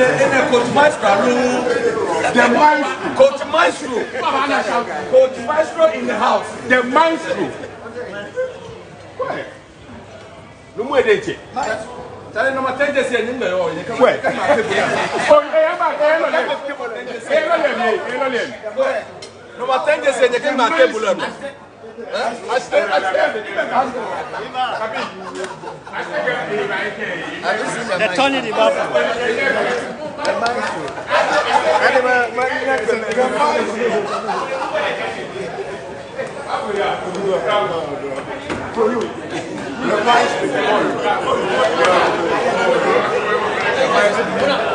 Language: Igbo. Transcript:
a coach maestro room. The maestro. Coach maestro. Coach maestro in the house. The maestro. Where? No more date. Tell no matter just say nimbe o ye Where? Oh, no matter just say you can ma table. The Tony the Baba. The